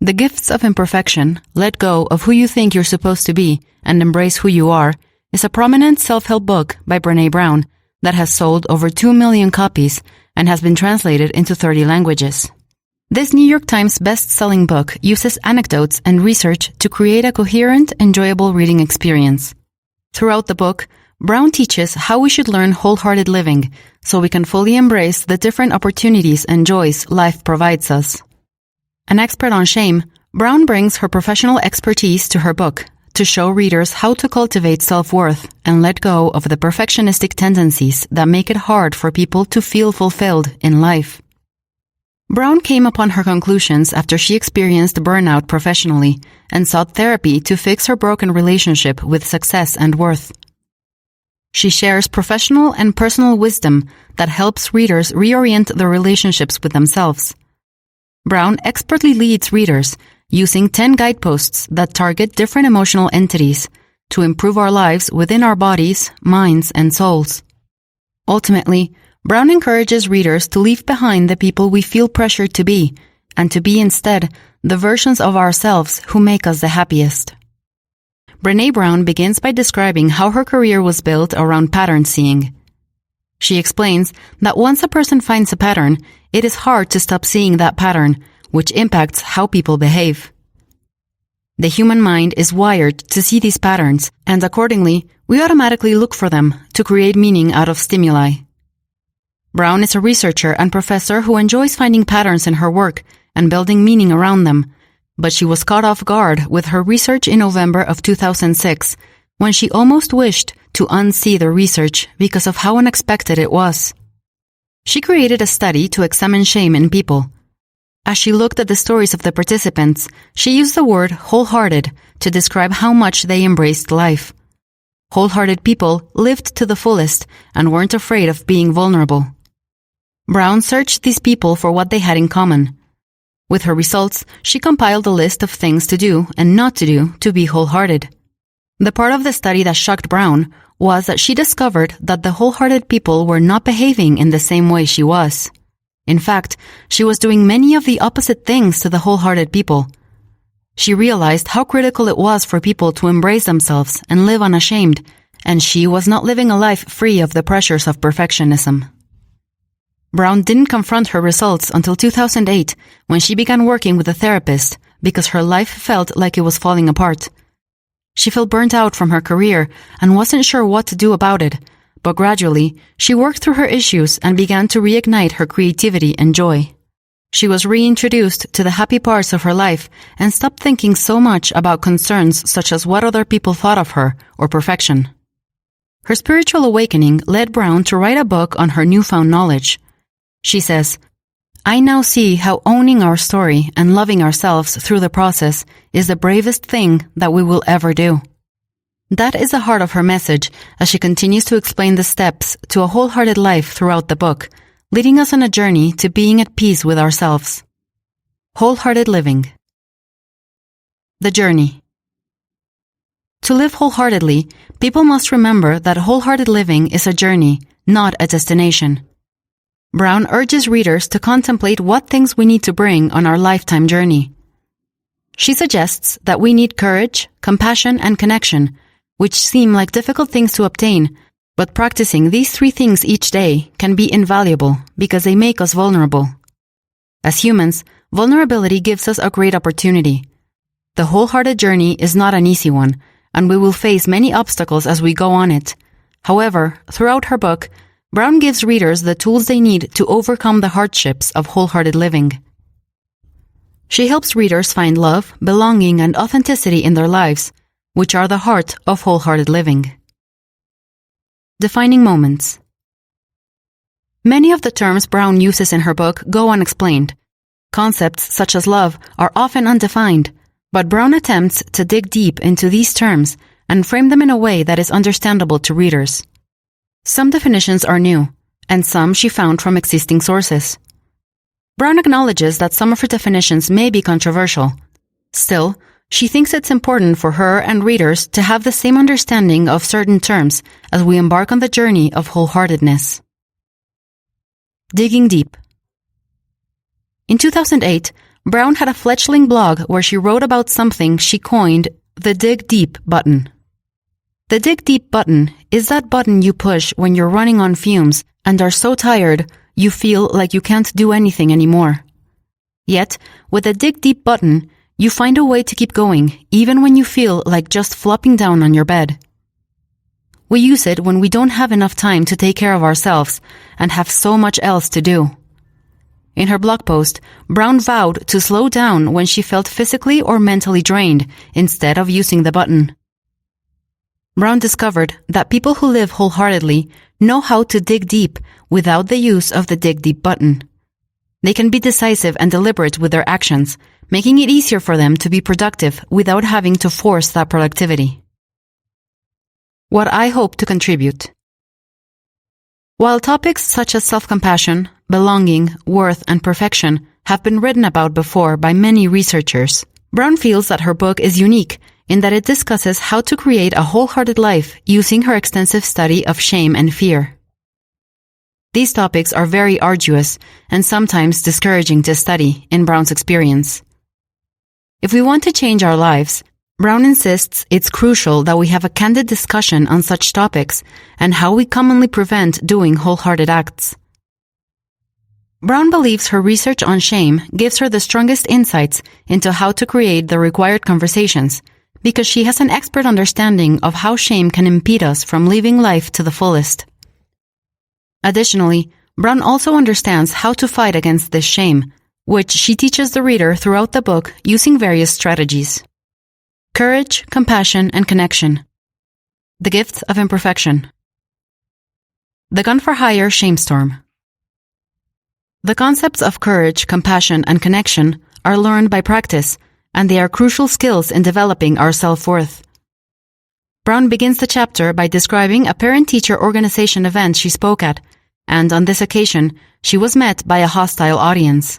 The Gifts of Imperfection, Let Go of Who You Think You're Supposed to Be and Embrace Who You Are, is a prominent self-help book by Brené Brown that has sold over 2 million copies and has been translated into 30 languages. This New York Times best-selling book uses anecdotes and research to create a coherent, enjoyable reading experience. Throughout the book, Brown teaches how we should learn wholehearted living so we can fully embrace the different opportunities and joys life provides us. An expert on shame, Brown brings her professional expertise to her book to show readers how to cultivate self-worth and let go of the perfectionistic tendencies that make it hard for people to feel fulfilled in life. Brown came upon her conclusions after she experienced burnout professionally and sought therapy to fix her broken relationship with success and worth. She shares professional and personal wisdom that helps readers reorient their relationships with themselves. Brown expertly leads readers using 10 guideposts that target different emotional entities to improve our lives within our bodies, minds, and souls. Ultimately, Brown encourages readers to leave behind the people we feel pressured to be, and to be instead the versions of ourselves who make us the happiest. Brené Brown begins by describing how her career was built around pattern seeing. She explains that once a person finds a pattern, it is hard to stop seeing that pattern, which impacts how people behave. The human mind is wired to see these patterns, and accordingly, we automatically look for them to create meaning out of stimuli. Brown is a researcher and professor who enjoys finding patterns in her work and building meaning around them, but she was caught off guard with her research in November of 2006, when she almost wished to unsee the research because of how unexpected it was. She created a study to examine shame in people. As she looked at the stories of the participants, she used the word wholehearted to describe how much they embraced life. Wholehearted people lived to the fullest and weren't afraid of being vulnerable. Brown searched these people for what they had in common. With her results, she compiled a list of things to do and not to do to be wholehearted. The part of the study that shocked Brown was that she discovered that the wholehearted people were not behaving in the same way she was. In fact, she was doing many of the opposite things to the wholehearted people. She realized how critical it was for people to embrace themselves and live unashamed, and she was not living a life free of the pressures of perfectionism. Brown didn't confront her results until 2008, when she began working with a therapist because her life felt like it was falling apart. She felt burnt out from her career and wasn't sure what to do about it, but gradually, she worked through her issues and began to reignite her creativity and joy. She was reintroduced to the happy parts of her life and stopped thinking so much about concerns such as what other people thought of her or perfection. Her spiritual awakening led Brown to write a book on her newfound knowledge. She says, "I now see how owning our story and loving ourselves through the process is the bravest thing that we will ever do." That is the heart of her message as she continues to explain the steps to a wholehearted life throughout the book, leading us on a journey to being at peace with ourselves. Wholehearted living. The journey. To live wholeheartedly, people must remember that wholehearted living is a journey, not a destination. Brown urges readers to contemplate what things we need to bring on our lifetime journey. She suggests that we need courage, compassion, and connection, which seem like difficult things to obtain, but practicing these 3 things each day can be invaluable because they make us vulnerable. As humans, vulnerability gives us a great opportunity. The wholehearted journey is not an easy one, and we will face many obstacles as we go on it. However, throughout her book, Brown gives readers the tools they need to overcome the hardships of wholehearted living. She helps readers find love, belonging, and authenticity in their lives, which are the heart of wholehearted living. Defining moments. Many of the terms Brown uses in her book go unexplained. Concepts such as love are often undefined, but Brown attempts to dig deep into these terms and frame them in a way that is understandable to readers. Some definitions are new, and some she found from existing sources. Brown acknowledges that some of her definitions may be controversial. Still, she thinks it's important for her and readers to have the same understanding of certain terms as we embark on the journey of wholeheartedness. Digging deep. In 2008, Brown had a fledgling blog where she wrote about something she coined the Dig Deep button. The Dig Deep button is that button you push when you're running on fumes and are so tired you feel like you can't do anything anymore. Yet, with the Dig Deep button, you find a way to keep going even when you feel like just flopping down on your bed. We use it when we don't have enough time to take care of ourselves and have so much else to do. In her blog post, Brown vowed to slow down when she felt physically or mentally drained instead of using the button. Brown discovered that people who live wholeheartedly know how to dig deep without the use of the Dig Deep button. They can be decisive and deliberate with their actions, making it easier for them to be productive without having to force that productivity. What I hope to contribute. While topics such as self-compassion, belonging, worth, and perfection have been written about before by many researchers, Brown feels that her book is unique in that it discusses how to create a wholehearted life using her extensive study of shame and fear. These topics are very arduous and sometimes discouraging to study, in Brown's experience. If we want to change our lives, Brown insists it's crucial that we have a candid discussion on such topics and how we commonly prevent doing wholehearted acts. Brown believes her research on shame gives her the strongest insights into how to create the required conversations, because she has an expert understanding of how shame can impede us from living life to the fullest. Additionally, Brown also understands how to fight against this shame, which she teaches the reader throughout the book using various strategies. Courage, compassion, and connection. The Gifts of Imperfection. The Gun for Hire Shame Storm. The concepts of courage, compassion, and connection are learned by practice, and they are crucial skills in developing our self-worth. Brown begins the chapter by describing a parent-teacher organization event she spoke at, and on this occasion, she was met by a hostile audience.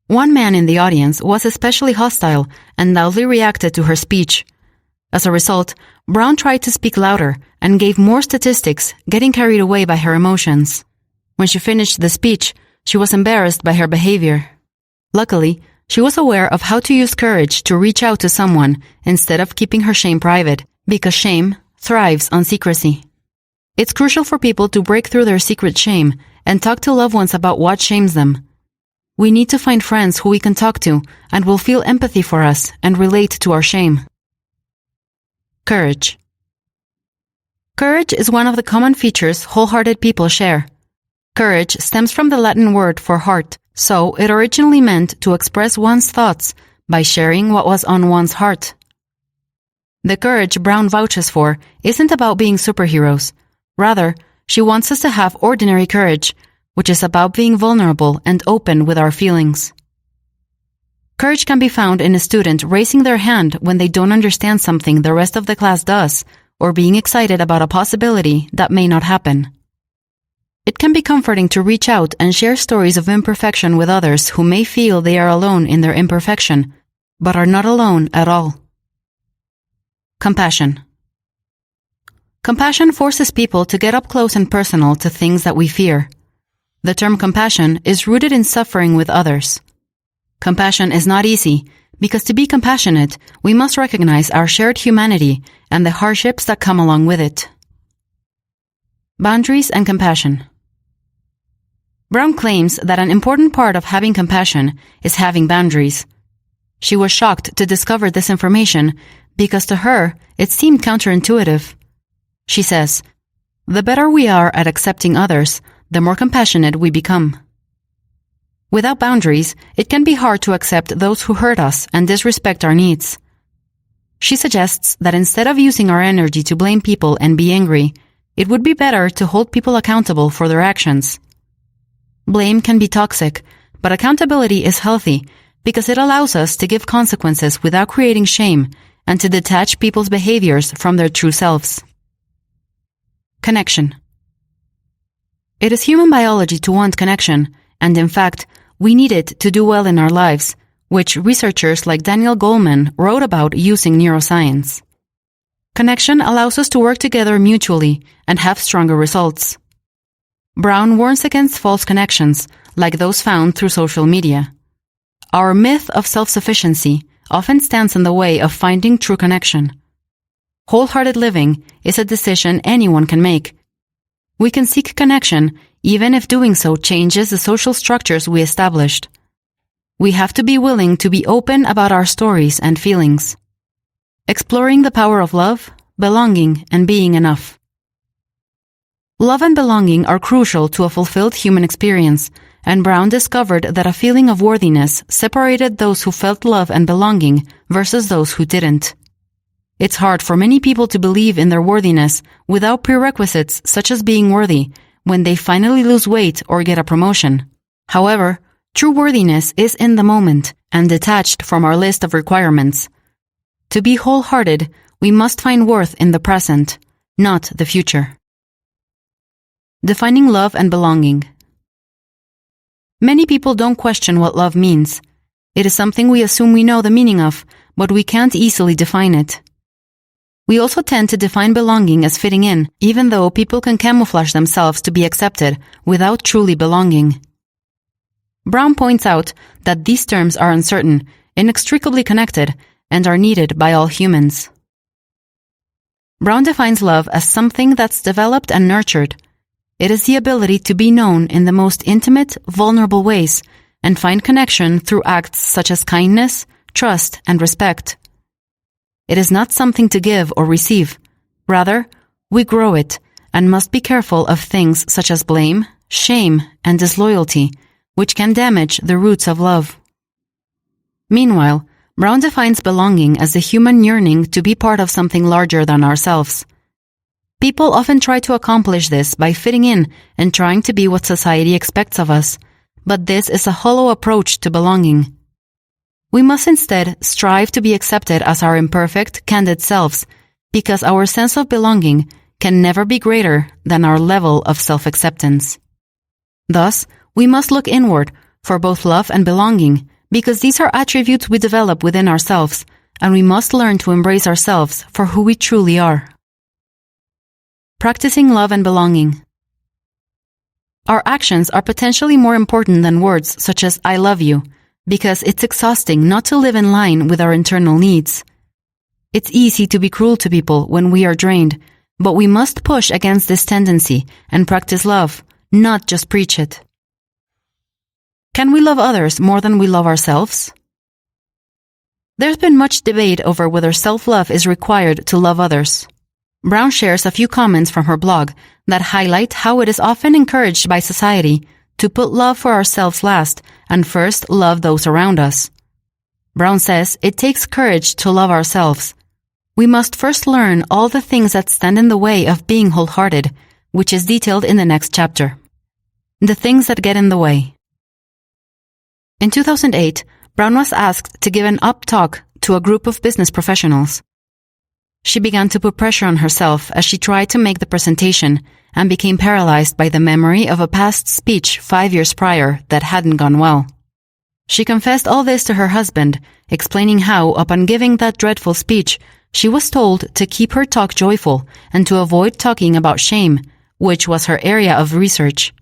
One man in the audience was especially hostile and loudly reacted to her speech. As a result, Brown tried to speak louder and gave more statistics, getting carried away by her emotions. When she finished the speech, she was embarrassed by her behavior. Luckily, she was aware of how to use courage to reach out to someone instead of keeping her shame private, because shame thrives on secrecy. It's crucial for people to break through their secret shame and talk to loved ones about what shames them. We need to find friends who we can talk to and will feel empathy for us and relate to our shame. Courage. Courage is one of the common features wholehearted people share. Courage stems from the Latin word for heart, so it originally meant to express one's thoughts by sharing what was on one's heart. The courage Brown vouches for isn't about being superheroes. Rather, she wants us to have ordinary courage, which is about being vulnerable and open with our feelings. Courage can be found in a student raising their hand when they don't understand something the rest of the class does, or being excited about a possibility that may not happen. It can be comforting to reach out and share stories of imperfection with others who may feel they are alone in their imperfection, but are not alone at all. Compassion. Compassion forces people to get up close and personal to things that we fear. The term compassion is rooted in suffering with others. Compassion is not easy, because to be compassionate, we must recognize our shared humanity and the hardships that come along with it. Boundaries and compassion. Brown claims that an important part of having compassion is having boundaries. She was shocked to discover this information because to her, it seemed counterintuitive. She says, "The better we are at accepting others, the more compassionate we become." Without boundaries, it can be hard to accept those who hurt us and disrespect our needs. She suggests that instead of using our energy to blame people and be angry, it would be better to hold people accountable for their actions. Blame can be toxic, but accountability is healthy because it allows us to give consequences without creating shame and to detach people's behaviors from their true selves. Connection. It is human biology to want connection, and in fact, we need it to do well in our lives, which researchers like Daniel Goleman wrote about using neuroscience. Connection allows us to work together mutually and have stronger results. Brown warns against false connections, like those found through social media. Our myth of self-sufficiency often stands in the way of finding true connection. Wholehearted living is a decision anyone can make. We can seek connection even if doing so changes the social structures we established. We have to be willing to be open about our stories and feelings. Exploring the power of love, belonging, and being enough. Love and belonging are crucial to a fulfilled human experience, and Brown discovered that a feeling of worthiness separated those who felt love and belonging versus those who didn't. It's hard for many people to believe in their worthiness without prerequisites such as being worthy when they finally lose weight or get a promotion. However, true worthiness is in the moment and detached from our list of requirements. To be wholehearted, we must find worth in the present, not the future. Defining love and belonging. Many people don't question what love means. It is something we assume we know the meaning of, but we can't easily define it. We also tend to define belonging as fitting in, even though people can camouflage themselves to be accepted without truly belonging. Brown points out that these terms are uncertain, inextricably connected, and are needed by all humans. Brown defines love as something that's developed and nurtured. It is the ability to be known in the most intimate, vulnerable ways and find connection through acts such as kindness, trust, and respect. It is not something to give or receive. Rather, we grow it and must be careful of things such as blame, shame, and disloyalty, which can damage the roots of love. Meanwhile, Brown defines belonging as the human yearning to be part of something larger than ourselves. People often try to accomplish this by fitting in and trying to be what society expects of us, but this is a hollow approach to belonging. We must instead strive to be accepted as our imperfect, candid selves, because our sense of belonging can never be greater than our level of self-acceptance. Thus, we must look inward for both love and belonging, because these are attributes we develop within ourselves, and we must learn to embrace ourselves for who we truly are. Practicing love and belonging. Our actions are potentially more important than words such as "I love you," because it's exhausting not to live in line with our internal needs. It's easy to be cruel to people when we are drained, but we must push against this tendency and practice love, not just preach it. Can we love others more than we love ourselves? There's been much debate over whether self-love is required to love others. Brown shares a few comments from her blog that highlight how it is often encouraged by society to put love for ourselves last and first love those around us. Brown says it takes courage to love ourselves. We must first learn all the things that stand in the way of being wholehearted, which is detailed in the next chapter. The things that get in the way. In 2008, Brown was asked to give an up talk to a group of business professionals. She began to put pressure on herself as she tried to make the presentation and became paralyzed by the memory of a past speech 5 years prior that hadn't gone well. She confessed all this to her husband, explaining how, upon giving that dreadful speech, she was told to keep her talk joyful and to avoid talking about shame, which was her area of research.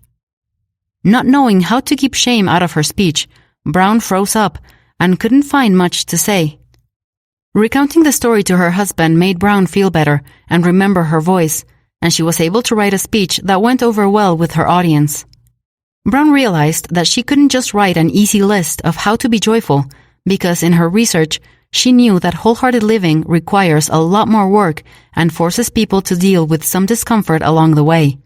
Not knowing how to keep shame out of her speech, Brown froze up and couldn't find much to say. Recounting the story to her husband made Brown feel better and remember her voice, and she was able to write a speech that went over well with her audience. Brown realized that she couldn't just write an easy list of how to be joyful, because in her research, she knew that wholehearted living requires a lot more work and forces people to deal with some discomfort along the way.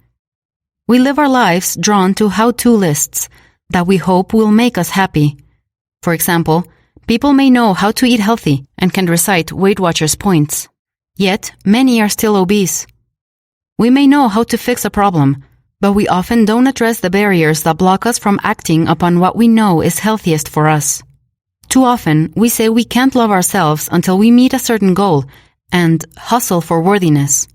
We live our lives drawn to how-to lists that we hope will make us happy. For example, people may know how to eat healthy and can recite Weight Watchers points. Yet, many are still obese. We may know how to fix a problem, but we often don't address the barriers that block us from acting upon what we know is healthiest for us. Too often, we say we can't love ourselves until we meet a certain goal and hustle for worthiness.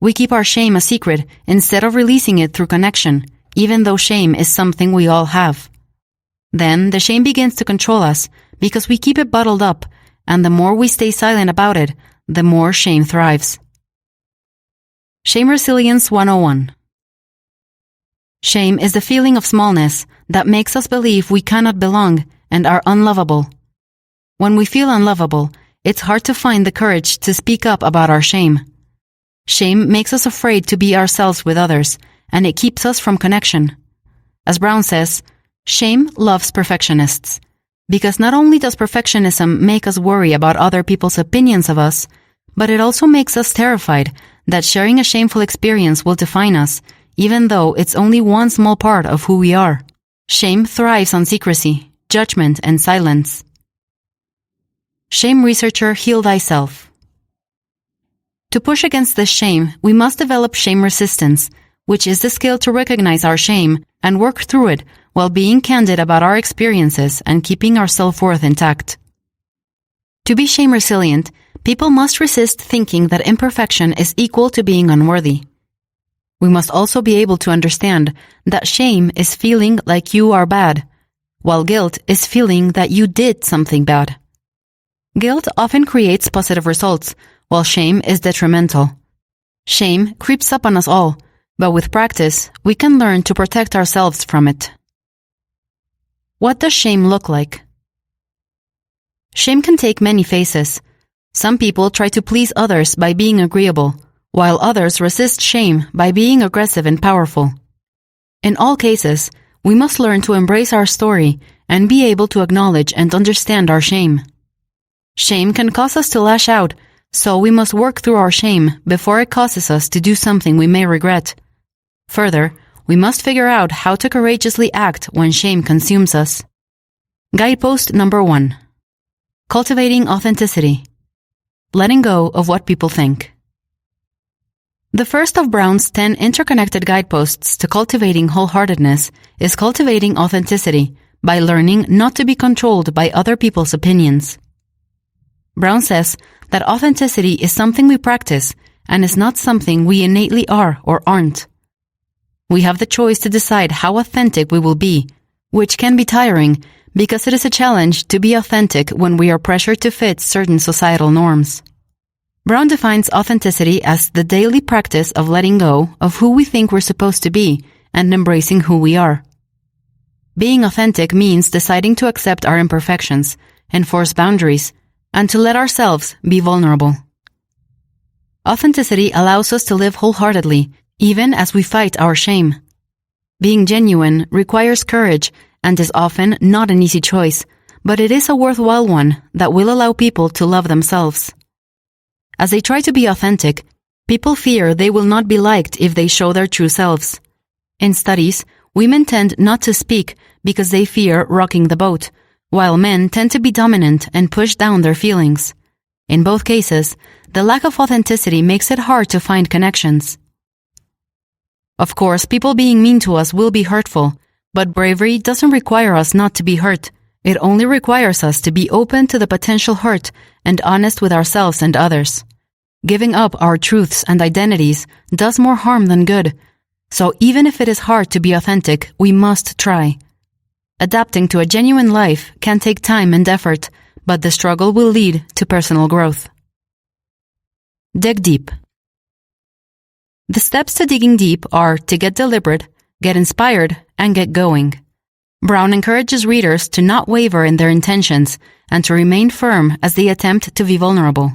We keep our shame a secret instead of releasing it through connection, even though shame is something we all have. Then the shame begins to control us because we keep it bottled up, and the more we stay silent about it, the more shame thrives. Shame Resilience 101. Shame is the feeling of smallness that makes us believe we cannot belong and are unlovable. When we feel unlovable, it's hard to find the courage to speak up about our shame. Shame makes us afraid to be ourselves with others, and it keeps us from connection. As Brown says, shame loves perfectionists, because not only does perfectionism make us worry about other people's opinions of us, but it also makes us terrified that sharing a shameful experience will define us, even though it's only one small part of who we are. Shame thrives on secrecy, judgment, and silence. Shame researcher Heal Thyself. To push against this shame, we must develop shame resistance, which is the skill to recognize our shame and work through it while being candid about our experiences and keeping our self-worth intact. To be shame resilient, people must resist thinking that imperfection is equal to being unworthy. We must also be able to understand that shame is feeling like you are bad, while guilt is feeling that you did something bad. Guilt often creates positive results, while shame is detrimental. Shame creeps up on us all, but with practice, we can learn to protect ourselves from it. What does shame look like? Shame can take many faces. Some people try to please others by being agreeable, while others resist shame by being aggressive and powerful. In all cases, we must learn to embrace our story and be able to acknowledge and understand our shame. Shame can cause us to lash out, so we must work through our shame before it causes us to do something we may regret. Further, we must figure out how to courageously act when shame consumes us. Guidepost number 1. Cultivating authenticity. Letting go of what people think. The first of Brown's 10 interconnected guideposts to cultivating wholeheartedness is cultivating authenticity by learning not to be controlled by other people's opinions. Brown says that authenticity is something we practice and is not something we innately are or aren't. We have the choice to decide how authentic we will be, which can be tiring because it is a challenge to be authentic when we are pressured to fit certain societal norms. Brown defines authenticity as the daily practice of letting go of who we think we're supposed to be and embracing who we are. Being authentic means deciding to accept our imperfections, enforce boundaries, and to let ourselves be vulnerable. Authenticity allows us to live wholeheartedly, even as we fight our shame. Being genuine requires courage and is often not an easy choice, but it is a worthwhile one that will allow people to love themselves. As they try to be authentic, people fear they will not be liked if they show their true selves. In studies, women tend not to speak because they fear rocking the boat, while men tend to be dominant and push down their feelings. In both cases, the lack of authenticity makes it hard to find connections. Of course, people being mean to us will be hurtful, but bravery doesn't require us not to be hurt. It only requires us to be open to the potential hurt and honest with ourselves and others. Giving up our truths and identities does more harm than good, so even if it is hard to be authentic, we must try. Adapting to a genuine life can take time and effort, but the struggle will lead to personal growth. Dig deep. The steps to digging deep are to get deliberate, get inspired, and get going. Brown encourages readers to not waver in their intentions and to remain firm as they attempt to be vulnerable.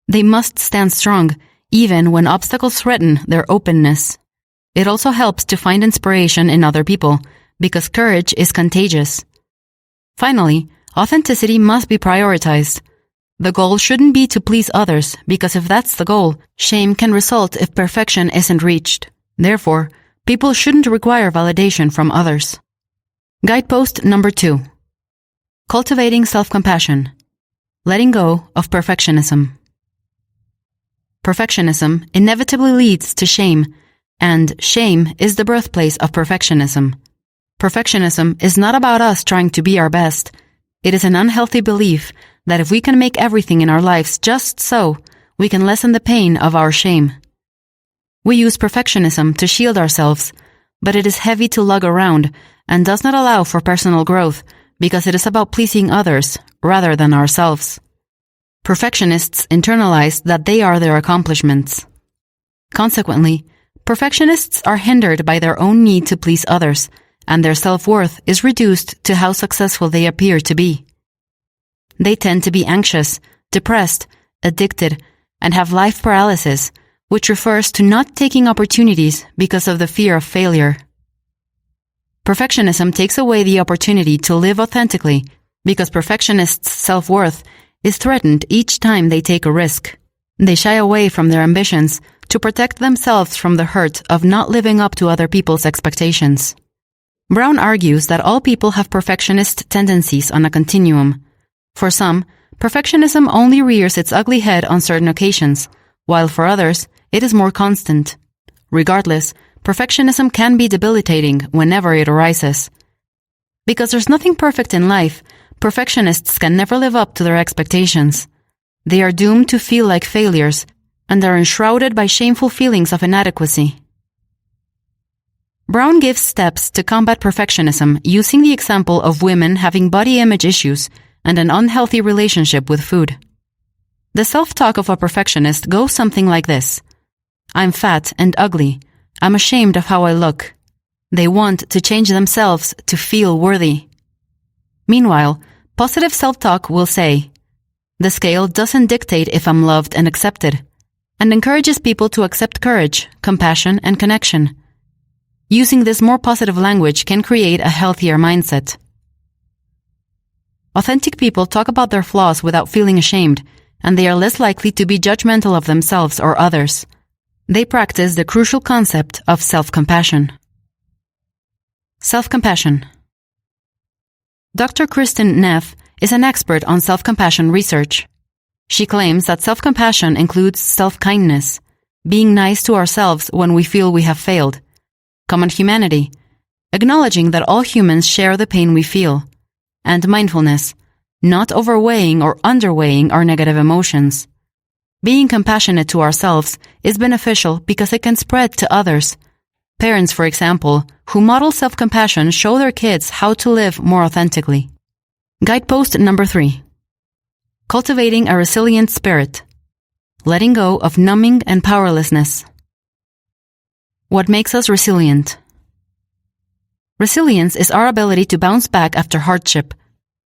They must stand strong, even when obstacles threaten their openness. It also helps to find inspiration in other people, because courage is contagious. Finally, authenticity must be prioritized. The goal shouldn't be to please others, because if that's the goal, shame can result if perfection isn't reached. Therefore, people shouldn't require validation from others. Guidepost number 2. Cultivating self-compassion. Letting go of perfectionism. Perfectionism inevitably leads to shame, and shame is the birthplace of perfectionism. Perfectionism is not about us trying to be our best. It is an unhealthy belief that if we can make everything in our lives just so, we can lessen the pain of our shame. We use perfectionism to shield ourselves, but it is heavy to lug around and does not allow for personal growth because it is about pleasing others rather than ourselves. Perfectionists internalize that they are their accomplishments. Consequently, perfectionists are hindered by their own need to please others and their self-worth is reduced to how successful they appear to be. They tend to be anxious, depressed, addicted, and have life paralysis, which refers to not taking opportunities because of the fear of failure. Perfectionism takes away the opportunity to live authentically because perfectionists' self-worth is threatened each time they take a risk. They shy away from their ambitions to protect themselves from the hurt of not living up to other people's expectations. Brown argues that all people have perfectionist tendencies on a continuum. For some, perfectionism only rears its ugly head on certain occasions, while for others, it is more constant. Regardless, perfectionism can be debilitating whenever it arises. Because there's nothing perfect in life, perfectionists can never live up to their expectations. They are doomed to feel like failures and are enshrouded by shameful feelings of inadequacy. Brown gives steps to combat perfectionism using the example of women having body image issues and an unhealthy relationship with food. The self-talk of a perfectionist goes something like this. I'm fat and ugly. I'm ashamed of how I look. They want to change themselves to feel worthy. Meanwhile, positive self-talk will say, the scale doesn't dictate if I'm loved and accepted, and encourages people to accept courage, compassion, and connection. Using this more positive language can create a healthier mindset. Authentic people talk about their flaws without feeling ashamed, and they are less likely to be judgmental of themselves or others. They practice the crucial concept of self-compassion. Self-compassion. Dr. Kristin Neff is an expert on self-compassion research. She claims that self-compassion includes self-kindness, being nice to ourselves when we feel we have failed, common humanity, acknowledging that all humans share the pain we feel, and mindfulness, not overweighing or underweighing our negative emotions. Being compassionate to ourselves is beneficial because it can spread to others. Parents, for example, who model self-compassion show their kids how to live more authentically. Guidepost number 3. Cultivating a resilient spirit. Letting go of numbing and powerlessness. What makes us resilient? Resilience is our ability to bounce back after hardship.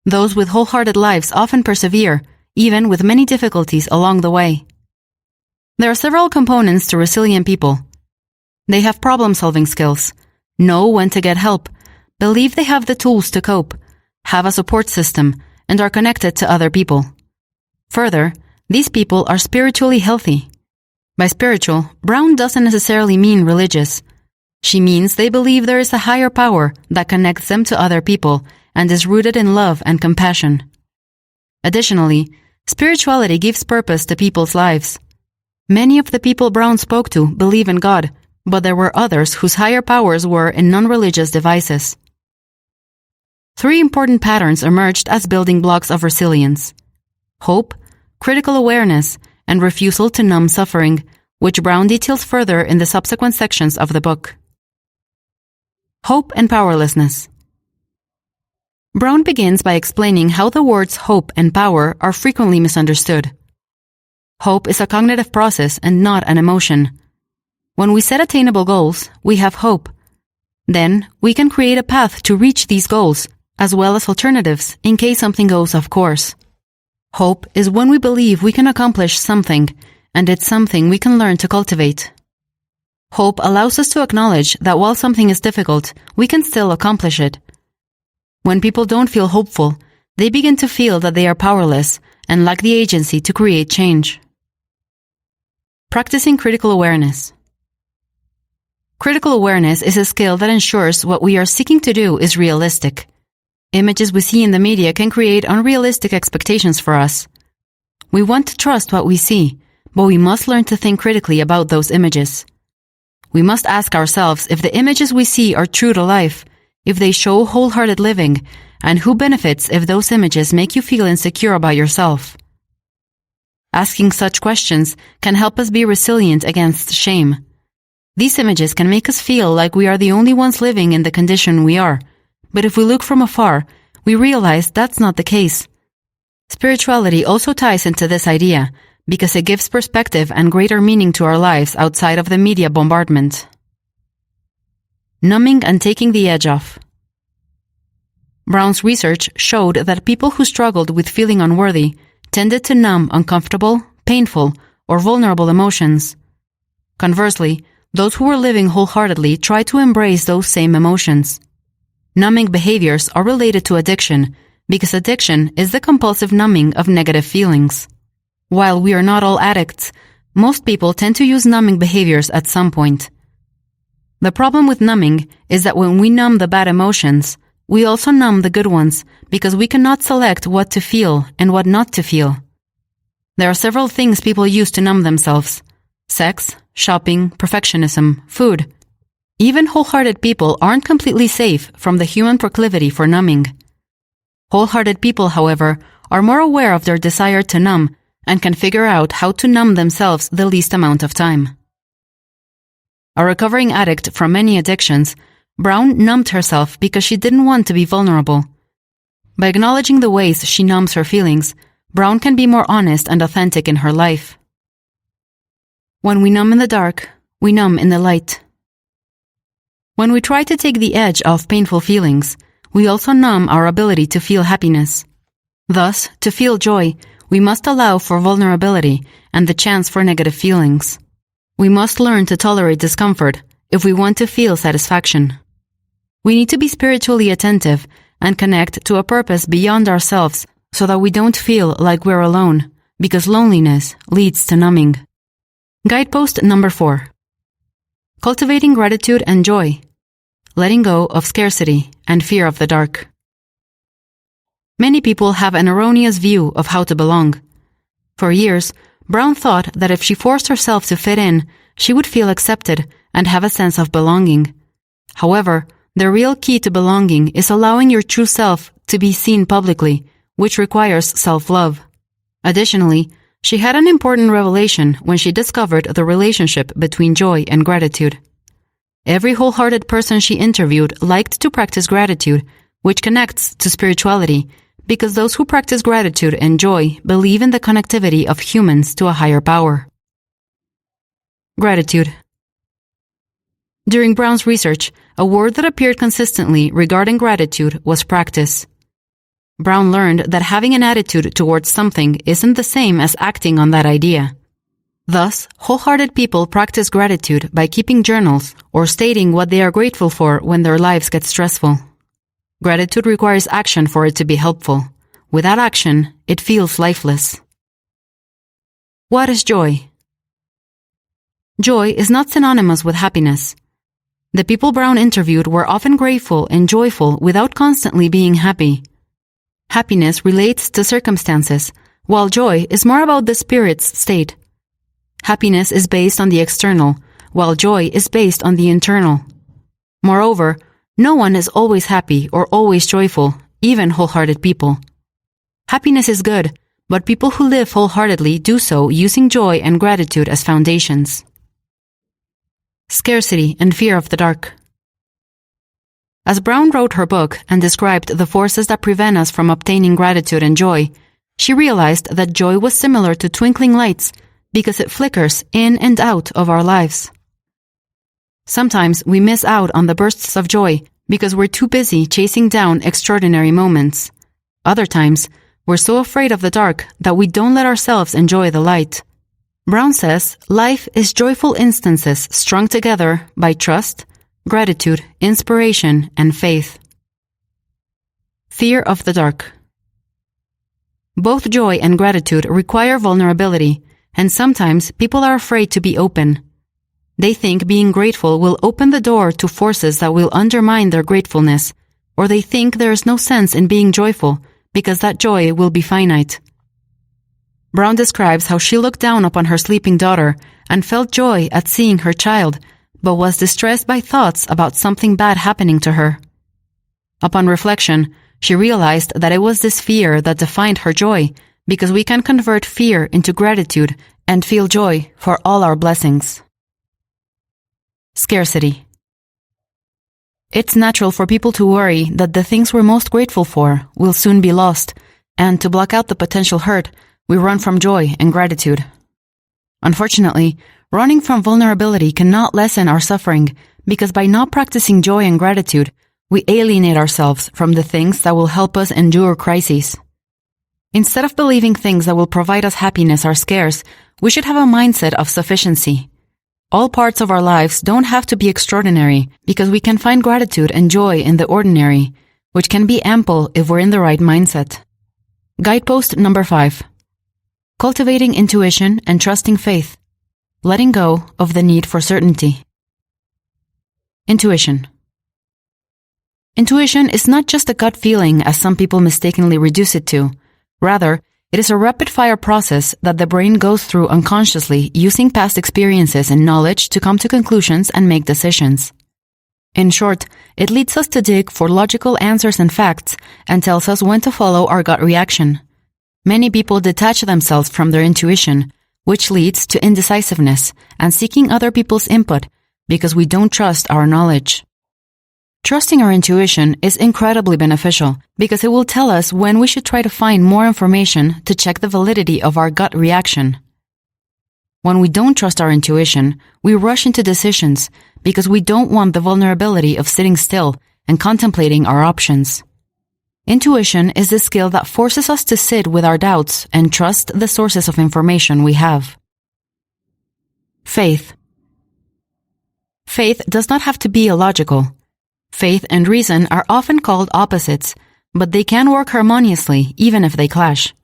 Those with wholehearted lives often persevere, even with many difficulties along the way. There are several components to resilient people. They have problem-solving skills, know when to get help, believe they have the tools to cope, have a support system, and are connected to other people. Further, these people are spiritually healthy. By spiritual, Brown doesn't necessarily mean religious. She means they believe there is a higher power that connects them to other people and is rooted in love and compassion. Additionally, spirituality gives purpose to people's lives. Many of the people Brown spoke to believe in God, but there were others whose higher powers were in non-religious devices. 3 important patterns emerged as building blocks of resilience: hope, critical awareness, and refusal to numb suffering, which Brown details further in the subsequent sections of the book. Hope and powerlessness. Brown begins by explaining how the words hope and power are frequently misunderstood. Hope is a cognitive process and not an emotion. When we set attainable goals, we have hope. Then, we can create a path to reach these goals, as well as alternatives in case something goes off course. Hope is when we believe we can accomplish something, and it's something we can learn to cultivate. Hope allows us to acknowledge that while something is difficult, we can still accomplish it. When people don't feel hopeful, they begin to feel that they are powerless and lack the agency to create change. Practicing critical awareness. Critical awareness is a skill that ensures what we are seeking to do is realistic. Images we see in the media can create unrealistic expectations for us. We want to trust what we see, but we must learn to think critically about those images. We must ask ourselves if the images we see are true to life, if they show wholehearted living, and who benefits if those images make you feel insecure about yourself. Asking such questions can help us be resilient against shame. These images can make us feel like we are the only ones living in the condition we are, but if we look from afar, we realize that's not the case. Spirituality also ties into this idea, because it gives perspective and greater meaning to our lives outside of the media bombardment. numbing and taking the edge off. Brown's research showed that people who struggled with feeling unworthy tended to numb uncomfortable, painful, or vulnerable emotions. Conversely, those who were living wholeheartedly tried to embrace those same emotions. Numbing behaviors are related to addiction because addiction is the compulsive numbing of negative feelings. While we are not all addicts, most people tend to use numbing behaviors at some point. The problem with numbing is that when we numb the bad emotions, we also numb the good ones because we cannot select what to feel and what not to feel. There are several things people use to numb themselves: sex, shopping, perfectionism, food. Even wholehearted people aren't completely safe from the human proclivity for numbing. Wholehearted people, however, are more aware of their desire to numb and can figure out how to numb themselves the least amount of time. A recovering addict from many addictions, Brown numbed herself because she didn't want to be vulnerable. By acknowledging the ways she numbs her feelings, Brown can be more honest and authentic in her life. When we numb in the dark, we numb in the light. When we try to take the edge off painful feelings, we also numb our ability to feel happiness. Thus, to feel joy, we must allow for vulnerability and the chance for negative feelings. We must learn to tolerate discomfort if we want to feel satisfaction. We need to be spiritually attentive and connect to a purpose beyond ourselves so that we don't feel like we're alone, because loneliness leads to numbing. Guidepost number 4. Cultivating gratitude and joy. Letting go of scarcity and fear of the dark. Many people have an erroneous view of how to belong. For years, Brown thought that if she forced herself to fit in, she would feel accepted and have a sense of belonging. However, the real key to belonging is allowing your true self to be seen publicly, which requires self-love. Additionally, she had an important revelation when she discovered the relationship between joy and gratitude. Every wholehearted person she interviewed liked to practice gratitude, which connects to spirituality, because those who practice gratitude and joy believe in the connectivity of humans to a higher power. Gratitude. During Brown's research, a word that appeared consistently regarding gratitude was practice. Brown learned that having an attitude towards something isn't the same as acting on that idea. Thus, wholehearted people practice gratitude by keeping journals or stating what they are grateful for when their lives get stressful. Gratitude requires action for it to be helpful. Without action, it feels lifeless. What is joy? Joy is not synonymous with happiness. The people Brown interviewed were often grateful and joyful without constantly being happy. Happiness relates to circumstances, while joy is more about the spirit's state. Happiness is based on the external, while joy is based on the internal. Moreover, no one is always happy or always joyful, even wholehearted people. Happiness is good, but people who live wholeheartedly do so using joy and gratitude as foundations. Scarcity and fear of the dark. As Brown wrote her book and described the forces that prevent us from obtaining gratitude and joy, she realized that joy was similar to twinkling lights because it flickers in and out of our lives. Sometimes we miss out on the bursts of joy because we're too busy chasing down extraordinary moments. Other times, we're so afraid of the dark that we don't let ourselves enjoy the light. Brown says life is joyful instances strung together by trust, gratitude, inspiration, and faith. Fear of the dark. Both joy and gratitude require vulnerability, and sometimes people are afraid to be open. They think being grateful will open the door to forces that will undermine their gratefulness, or they think there is no sense in being joyful because that joy will be finite. Brown describes how she looked down upon her sleeping daughter and felt joy at seeing her child, but was distressed by thoughts about something bad happening to her. Upon reflection, she realized that it was this fear that defined her joy, because we can convert fear into gratitude and feel joy for all our blessings. Scarcity. It's natural for people to worry that the things we're most grateful for will soon be lost, and to block out the potential hurt, we run from joy and gratitude. Unfortunately, running from vulnerability cannot lessen our suffering because by not practicing joy and gratitude, we alienate ourselves from the things that will help us endure crises. Instead of believing things that will provide us happiness are scarce, we should have a mindset of sufficiency. All parts of our lives don't have to be extraordinary because we can find gratitude and joy in the ordinary, which can be ample if we're in the right mindset. Guidepost number 5. Cultivating intuition and trusting faith. Letting go of the need for certainty. Intuition. Intuition is not just a gut feeling as some people mistakenly reduce it to. Rather, it is a rapid-fire process that the brain goes through unconsciously using past experiences and knowledge to come to conclusions and make decisions. In short, it leads us to dig for logical answers and facts and tells us when to follow our gut reaction. Many people detach themselves from their intuition, which leads to indecisiveness and seeking other people's input because we don't trust our knowledge. Trusting our intuition is incredibly beneficial because it will tell us when we should try to find more information to check the validity of our gut reaction. When we don't trust our intuition, we rush into decisions because we don't want the vulnerability of sitting still and contemplating our options. Intuition is the skill that forces us to sit with our doubts and trust the sources of information we have. Faith. Faith does not have to be illogical. Faith and reason are often called opposites, but they can work harmoniously even if they clash.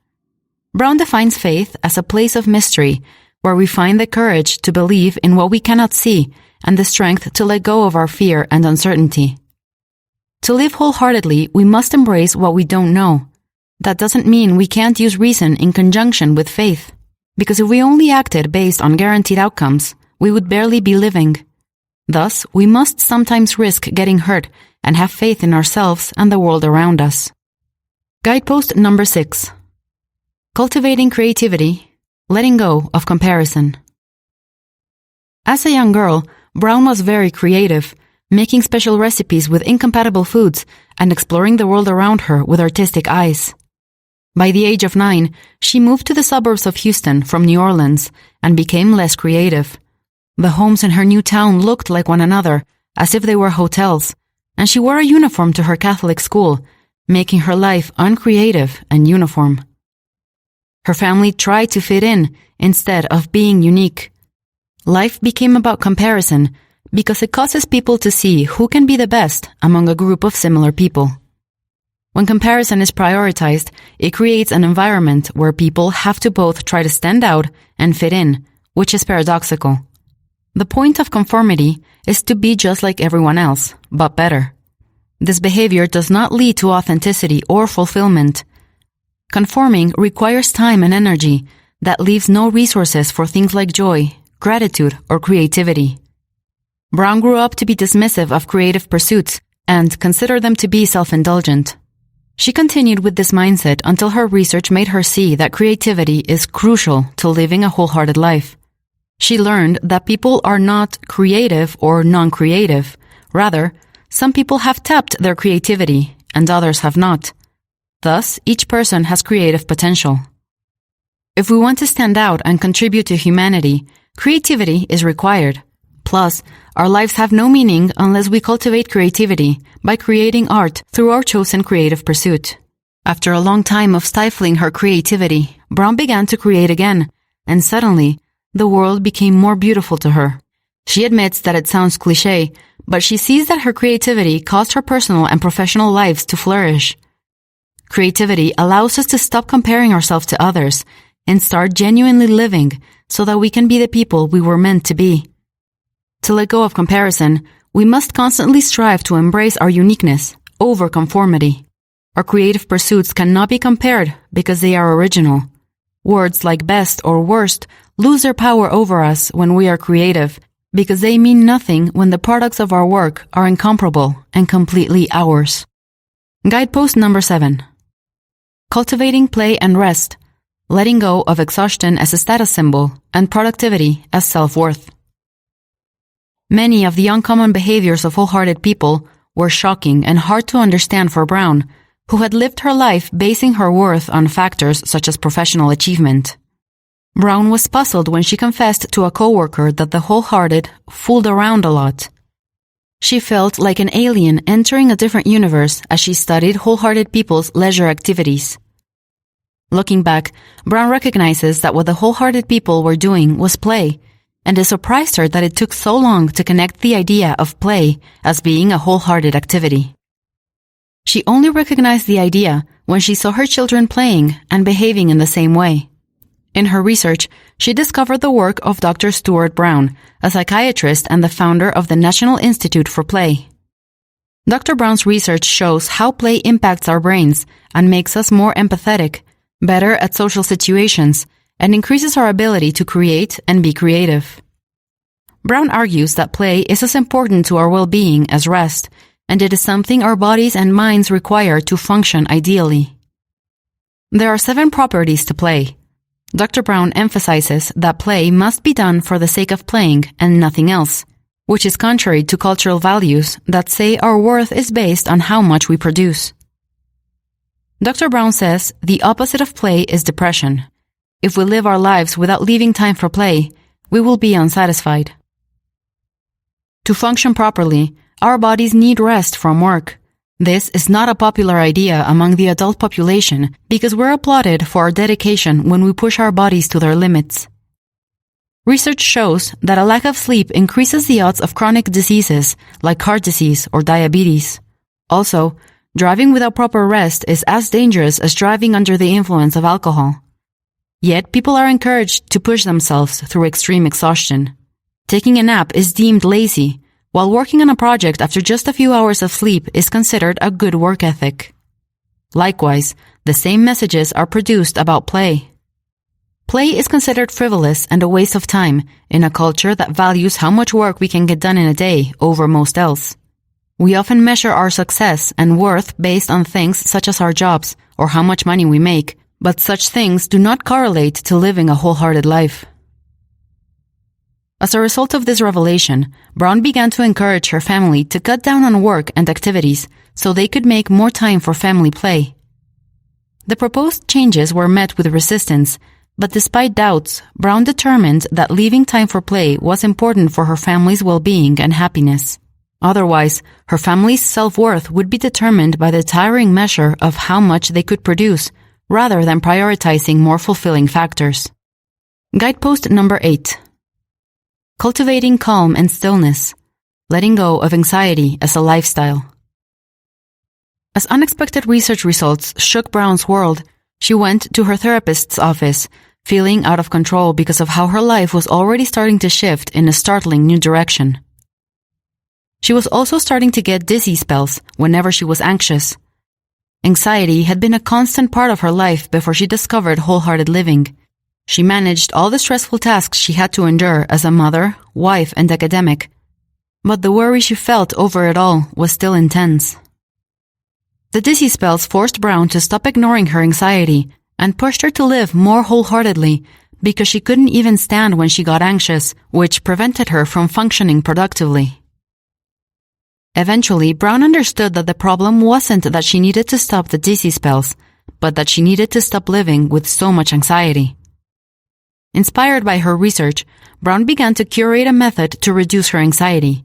Brown defines faith as a place of mystery where we find the courage to believe in what we cannot see and the strength to let go of our fear and uncertainty. To live wholeheartedly, we must embrace what we don't know. That doesn't mean we can't use reason in conjunction with faith, because if we only acted based on guaranteed outcomes, we would barely be living. Thus, we must sometimes risk getting hurt and have faith in ourselves and the world around us. Guidepost number 6. Cultivating creativity, letting go of comparison. As a young girl, Brown was very creative, making special recipes with incompatible foods and exploring the world around her with artistic eyes. By the age of 9, she moved to the suburbs of Houston from New Orleans and became less creative. The homes in her new town looked like one another, as if they were hotels, and she wore a uniform to her Catholic school, making her life uncreative and uniform. Her family tried to fit in instead of being unique. Life became about comparison because it causes people to see who can be the best among a group of similar people. When comparison is prioritized, it creates an environment where people have to both try to stand out and fit in, which is paradoxical. The point of conformity is to be just like everyone else, but better. This behavior does not lead to authenticity or fulfillment. Conforming requires time and energy that leaves no resources for things like joy, gratitude, or creativity. Brown grew up to be dismissive of creative pursuits and considered them to be self-indulgent. She continued with this mindset until her research made her see that creativity is crucial to living a wholehearted life. She learned that people are not creative or non-creative. Rather, some people have tapped their creativity and others have not. Thus, each person has creative potential. If we want to stand out and contribute to humanity, creativity is required. Plus, our lives have no meaning unless we cultivate creativity by creating art through our chosen creative pursuit. After a long time of stifling her creativity, Brown began to create again, and suddenly, the world became more beautiful to her. She admits that it sounds cliché, but she sees that her creativity caused her personal and professional lives to flourish. Creativity allows us to stop comparing ourselves to others and start genuinely living so that we can be the people we were meant to be. To let go of comparison, we must constantly strive to embrace our uniqueness over conformity. Our creative pursuits cannot be compared because they are original. Words like best or worst lose their power over us when we are creative because they mean nothing when the products of our work are incomparable and completely ours. Guidepost number 7. Cultivating play and rest, letting go of exhaustion as a status symbol and productivity as self-worth. Many of the uncommon behaviors of wholehearted people were shocking and hard to understand for Brown, who had lived her life basing her worth on factors such as professional achievement. Brown was puzzled when she confessed to a coworker that the wholehearted fooled around a lot. She felt like an alien entering a different universe as she studied wholehearted people's leisure activities. Looking back, Brown recognizes that what the wholehearted people were doing was play, and it surprised her that it took so long to connect the idea of play as being a wholehearted activity. She only recognized the idea when she saw her children playing and behaving in the same way. In her research, she discovered the work of Dr. Stuart Brown, a psychiatrist and the founder of the National Institute for Play. Dr. Brown's research shows how play impacts our brains and makes us more empathetic, better at social situations, and increases our ability to create and be creative. Brown argues that play is as important to our well-being as rest, and it is something our bodies and minds require to function ideally. There are 7 properties to play. Dr. Brown emphasizes that play must be done for the sake of playing and nothing else, which is contrary to cultural values that say our worth is based on how much we produce. Dr. Brown says the opposite of play is depression. If we live our lives without leaving time for play, we will be unsatisfied. To function properly, our bodies need rest from work. This is not a popular idea among the adult population because we're applauded for our dedication when we push our bodies to their limits. Research shows that a lack of sleep increases the odds of chronic diseases like heart disease or diabetes. Also, driving without proper rest is as dangerous as driving under the influence of alcohol. Yet people are encouraged to push themselves through extreme exhaustion. Taking a nap is deemed lazy, while working on a project after just a few hours of sleep is considered a good work ethic. Likewise, the same messages are produced about play. Play is considered frivolous and a waste of time in a culture that values how much work we can get done in a day over most else. We often measure our success and worth based on things such as our jobs or how much money we make, but such things do not correlate to living a wholehearted life. As a result of this revelation, Brown began to encourage her family to cut down on work and activities so they could make more time for family play. The proposed changes were met with resistance, but despite doubts, Brown determined that leaving time for play was important for her family's well-being and happiness. Otherwise, her family's self-worth would be determined by the tiring measure of how much they could produce, rather than prioritizing more fulfilling factors. Guidepost number 8. Cultivating calm and stillness, letting go of anxiety as a lifestyle. As unexpected research results shook Brown's world, she went to her therapist's office, feeling out of control because of how her life was already starting to shift in a startling new direction. She was also starting to get dizzy spells whenever she was anxious. Anxiety had been a constant part of her life before she discovered wholehearted living. She managed all the stressful tasks she had to endure as a mother, wife, and academic, but the worry she felt over it all was still intense. The dizzy spells forced Brown to stop ignoring her anxiety and pushed her to live more wholeheartedly because she couldn't even stand when she got anxious, which prevented her from functioning productively. Eventually, Brown understood that the problem wasn't that she needed to stop the dizzy spells, but that she needed to stop living with so much anxiety. Inspired by her research, Brown began to curate a method to reduce her anxiety.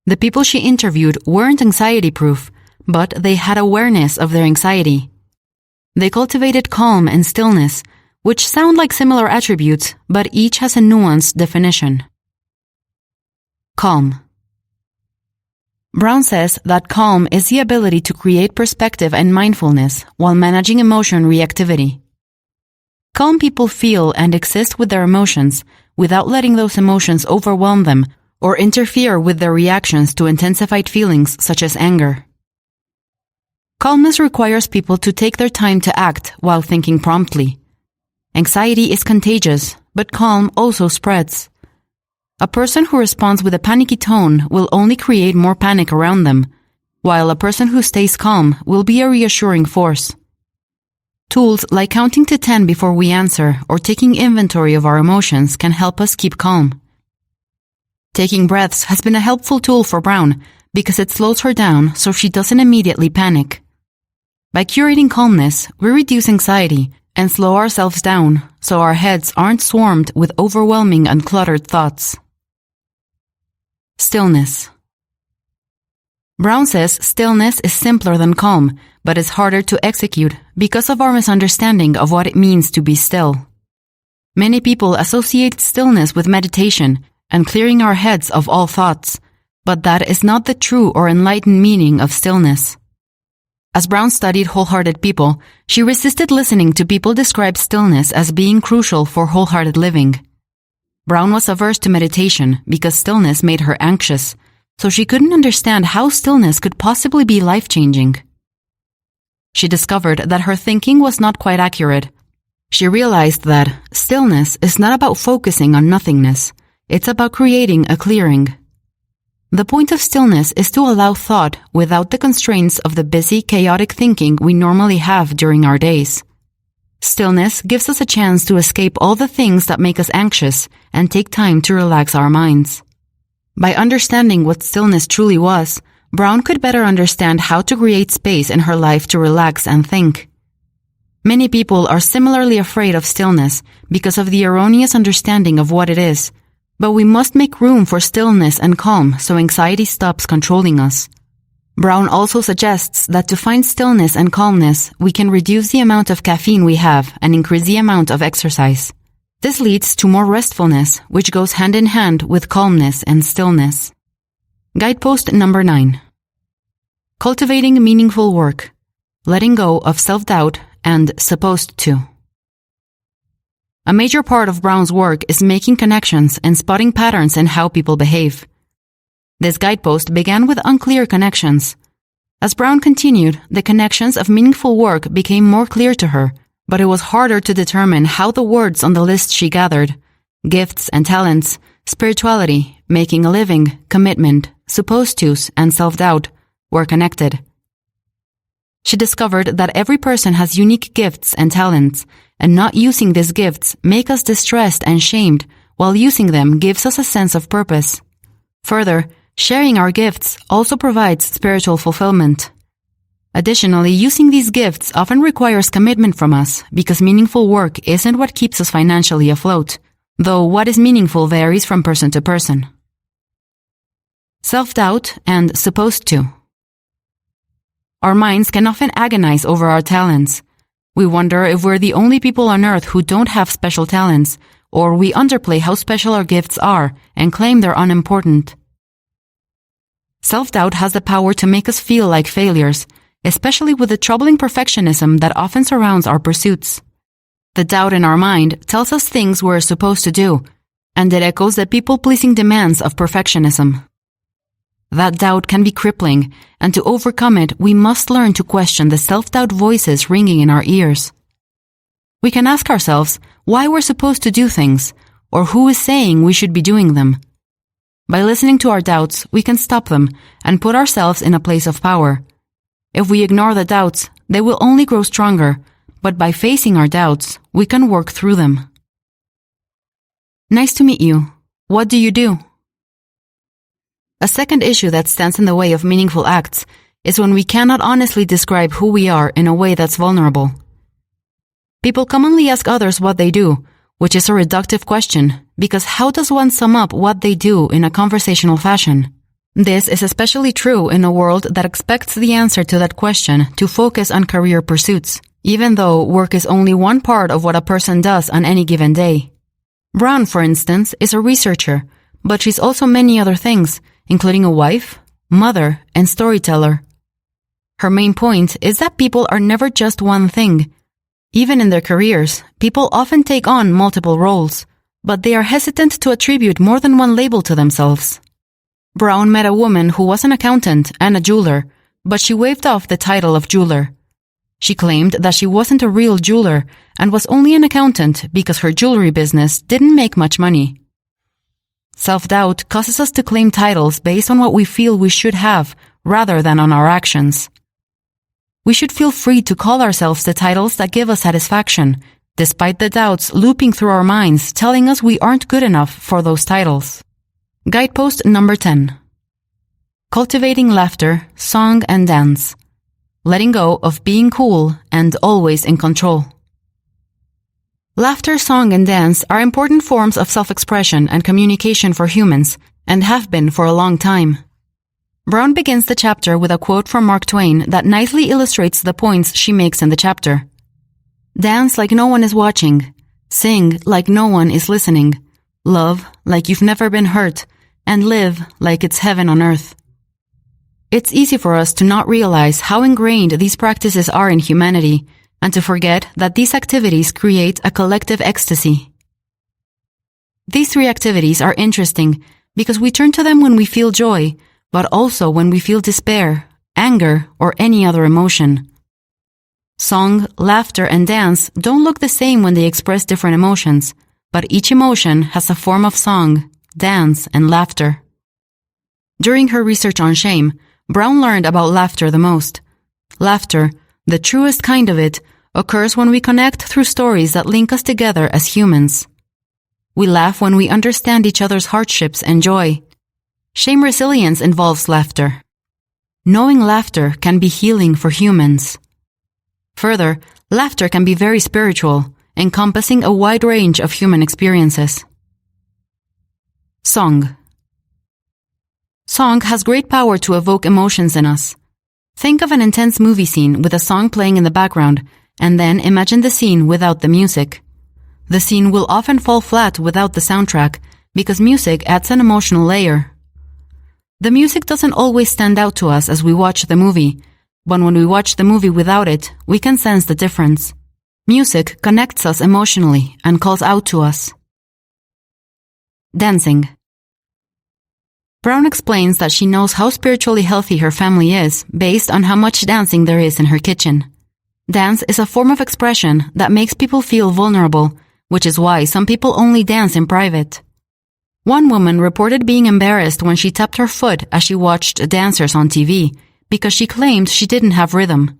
The people she interviewed weren't anxiety-proof, but they had awareness of their anxiety. They cultivated calm and stillness, which sound like similar attributes, but each has a nuanced definition. Calm. Brown says that calm is the ability to create perspective and mindfulness while managing emotion reactivity. Calm people feel and exist with their emotions without letting those emotions overwhelm them or interfere with their reactions to intensified feelings such as anger. Calmness requires people to take their time to act while thinking promptly. Anxiety is contagious, but calm also spreads. A person who responds with a panicky tone will only create more panic around them, while a person who stays calm will be a reassuring force. Tools like counting to 10 before we answer or taking inventory of our emotions can help us keep calm. Taking breaths has been a helpful tool for Brown because it slows her down so she doesn't immediately panic. By curating calmness, we reduce anxiety and slow ourselves down so our heads aren't swarmed with overwhelming and cluttered thoughts. Stillness. Brown says stillness is simpler than calm, but is harder to execute because of our misunderstanding of what it means to be still. Many people associate stillness with meditation and clearing our heads of all thoughts, but that is not the true or enlightened meaning of stillness. As Brown studied wholehearted people, she resisted listening to people describe stillness as being crucial for wholehearted living. Brown was averse to meditation because stillness made her anxious, so she couldn't understand how stillness could possibly be life-changing. She discovered that her thinking was not quite accurate. She realized that stillness is not about focusing on nothingness, it's about creating a clearing. The point of stillness is to allow thought without the constraints of the busy, chaotic thinking we normally have during our days. Stillness gives us a chance to escape all the things that make us anxious and take time to relax our minds. By understanding what stillness truly was, Brown could better understand how to create space in her life to relax and think. Many people are similarly afraid of stillness because of the erroneous understanding of what it is, but we must make room for stillness and calm so anxiety stops controlling us. Brown also suggests that to find stillness and calmness, we can reduce the amount of caffeine we have and increase the amount of exercise. This leads to more restfulness, which goes hand in hand with calmness and stillness. Guidepost number 9. Cultivating meaningful work. Letting go of self-doubt and supposed to. A major part of Brown's work is making connections and spotting patterns in how people behave. This guidepost began with unclear connections. As Brown continued, the connections of meaningful work became more clear to her, but it was harder to determine how the words on the list she gathered, gifts and talents, spirituality, making a living, commitment, supposed tos, and self-doubt, were connected. She discovered that every person has unique gifts and talents, and not using these gifts make us distressed and shamed, while using them gives us a sense of purpose. Further, sharing our gifts also provides spiritual fulfillment. Additionally, using these gifts often requires commitment from us because meaningful work isn't what keeps us financially afloat, though what is meaningful varies from person to person. Self-doubt and supposed to. Our minds can often agonize over our talents. We wonder if we're the only people on earth who don't have special talents, or we underplay how special our gifts are and claim they're unimportant. Self-doubt has the power to make us feel like failures, especially with the troubling perfectionism that often surrounds our pursuits. The doubt in our mind tells us things we're supposed to do, and it echoes the people-pleasing demands of perfectionism. That doubt can be crippling, and to overcome it, we must learn to question the self-doubt voices ringing in our ears. We can ask ourselves why we're supposed to do things, or who is saying we should be doing them. By listening to our doubts, we can stop them and put ourselves in a place of power. If we ignore the doubts, they will only grow stronger, but by facing our doubts, we can work through them. Nice to meet you. What do you do? A second issue that stands in the way of meaningful acts is when we cannot honestly describe who we are in a way that's vulnerable. People commonly ask others what they do, which is a reductive question, because how does one sum up what they do in a conversational fashion? This is especially true in a world that expects the answer to that question to focus on career pursuits, even though work is only one part of what a person does on any given day. Brown, for instance, is a researcher, but she's also many other things, including a wife, mother, and storyteller. Her main point is that people are never just one thing. Even in their careers, people often take on multiple roles, but they are hesitant to attribute more than one label to themselves. Brown met a woman who was an accountant and a jeweler, but she waved off the title of jeweler. She claimed that she wasn't a real jeweler and was only an accountant because her jewelry business didn't make much money. Self-doubt causes us to claim titles based on what we feel we should have, rather than on our actions. We should feel free to call ourselves the titles that give us satisfaction, despite the doubts looping through our minds telling us we aren't good enough for those titles. Guidepost number 10. Cultivating laughter, song, and dance. Letting go of being cool and always in control. Laughter, song, and dance are important forms of self-expression and communication for humans, and have been for a long time. Brown begins the chapter with a quote from Mark Twain that nicely illustrates the points she makes in the chapter. Dance like no one is watching. Sing like no one is listening. Love like you've never been hurt. And live like it's heaven on earth. It's easy for us to not realize how ingrained these practices are in humanity and to forget that these activities create a collective ecstasy. These three activities are interesting because we turn to them when we feel joy, but also when we feel despair, anger, or any other emotion. Song, laughter, and dance don't look the same when they express different emotions, but each emotion has a form of song, dance, and laughter. During her research on shame, Brown learned about laughter the most. Laughter, the truest kind of it, occurs when we connect through stories that link us together as humans. We laugh when we understand each other's hardships and joy. Shame resilience involves laughter. Knowing laughter can be healing for humans. Further, laughter can be very spiritual, encompassing a wide range of human experiences. Song. Song has great power to evoke emotions in us. Think of an intense movie scene with a song playing in the background, and then imagine the scene without the music. The scene will often fall flat without the soundtrack, because music adds an emotional layer. The music doesn't always stand out to us as we watch the movie, but when we watch the movie without it, we can sense the difference. Music connects us emotionally and calls out to us. Dancing. Brown explains that she knows how spiritually healthy her family is based on how much dancing there is in her kitchen. Dance is a form of expression that makes people feel vulnerable, which is why some people only dance in private. One woman reported being embarrassed when she tapped her foot as she watched dancers on TV because she claimed she didn't have rhythm.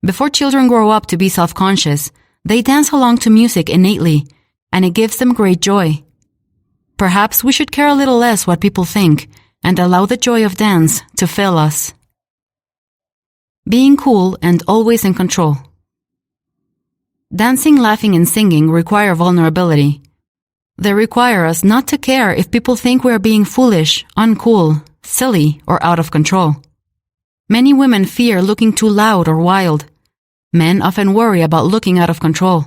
Before children grow up to be self-conscious, they dance along to music innately, and it gives them great joy. Perhaps we should care a little less what people think and allow the joy of dance to fill us. Being cool and always in control. Dancing, laughing, and singing require vulnerability. They require us not to care if people think we are being foolish, uncool, silly, or out of control. Many women fear looking too loud or wild. Men often worry about looking out of control.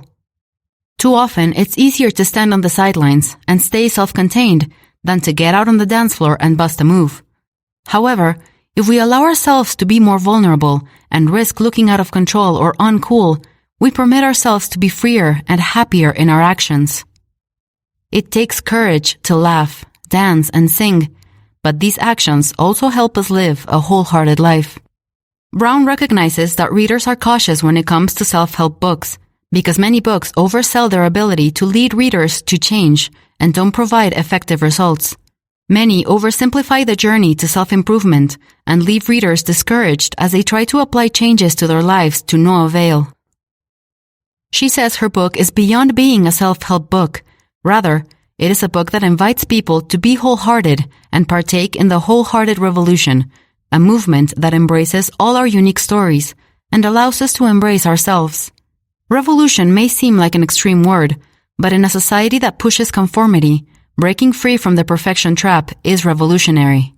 Too often, it's easier to stand on the sidelines and stay self-contained than to get out on the dance floor and bust a move. However, if we allow ourselves to be more vulnerable and risk looking out of control or uncool, we permit ourselves to be freer and happier in our actions. It takes courage to laugh, dance, and sing, but these actions also help us live a wholehearted life. Brown recognizes that readers are cautious when it comes to self-help books, because many books oversell their ability to lead readers to change and don't provide effective results. Many oversimplify the journey to self-improvement and leave readers discouraged as they try to apply changes to their lives to no avail. She says her book is beyond being a self-help book. Rather, it is a book that invites people to be wholehearted and partake in the wholehearted revolution, a movement that embraces all our unique stories and allows us to embrace ourselves. Revolution may seem like an extreme word, but in a society that pushes conformity, breaking free from the perfection trap is revolutionary.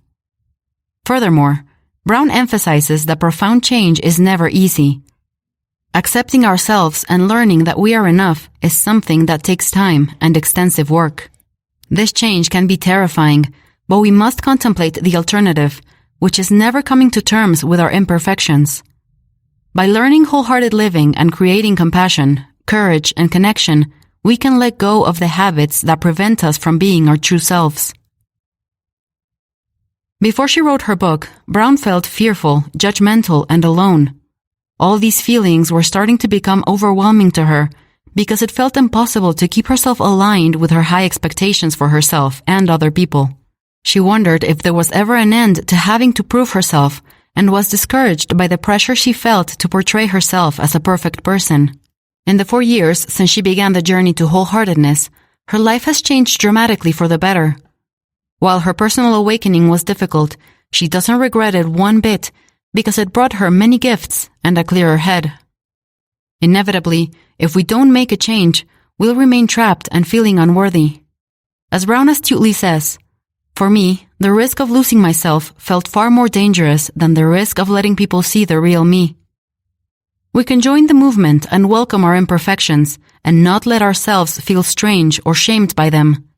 Furthermore, Brown emphasizes that profound change is never easy. Accepting ourselves and learning that we are enough is something that takes time and extensive work. This change can be terrifying, but we must contemplate the alternative, which is never coming to terms with our imperfections. By learning wholehearted living and creating compassion, courage, and connection, we can let go of the habits that prevent us from being our true selves. Before she wrote her book, Brown felt fearful, judgmental, and alone. All these feelings were starting to become overwhelming to her because it felt impossible to keep herself aligned with her high expectations for herself and other people. She wondered if there was ever an end to having to prove herself and was discouraged by the pressure she felt to portray herself as a perfect person. In the 4 years since she began the journey to wholeheartedness, her life has changed dramatically for the better. While her personal awakening was difficult, she doesn't regret it one bit because it brought her many gifts and a clearer head. Inevitably, if we don't make a change, we'll remain trapped and feeling unworthy. As Brown astutely says, "For me, the risk of losing myself felt far more dangerous than the risk of letting people see the real me. We can join the movement and welcome our imperfections and not let ourselves feel strange or shamed by them.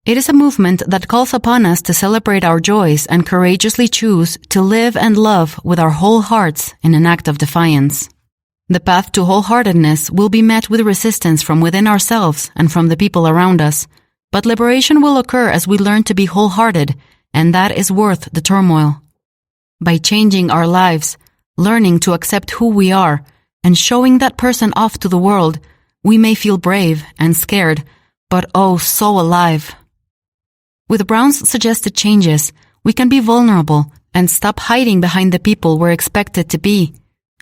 It is a movement that calls upon us to celebrate our joys and courageously choose to live and love with our whole hearts in an act of defiance. The path to wholeheartedness will be met with resistance from within ourselves and from the people around us, but liberation will occur as we learn to be wholehearted, and that is worth the turmoil. By changing our lives, learning to accept who we are, and showing that person off to the world, we may feel brave and scared, but oh, so alive. With Brown's suggested changes, we can be vulnerable and stop hiding behind the people we're expected to be.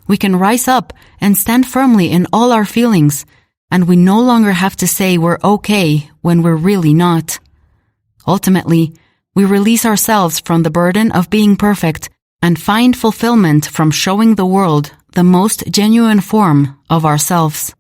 We can rise up and stand firmly in all our feelings, and we no longer have to say we're okay when we're really not. Ultimately, we release ourselves from the burden of being perfect and find fulfillment from showing the world the most genuine form of ourselves.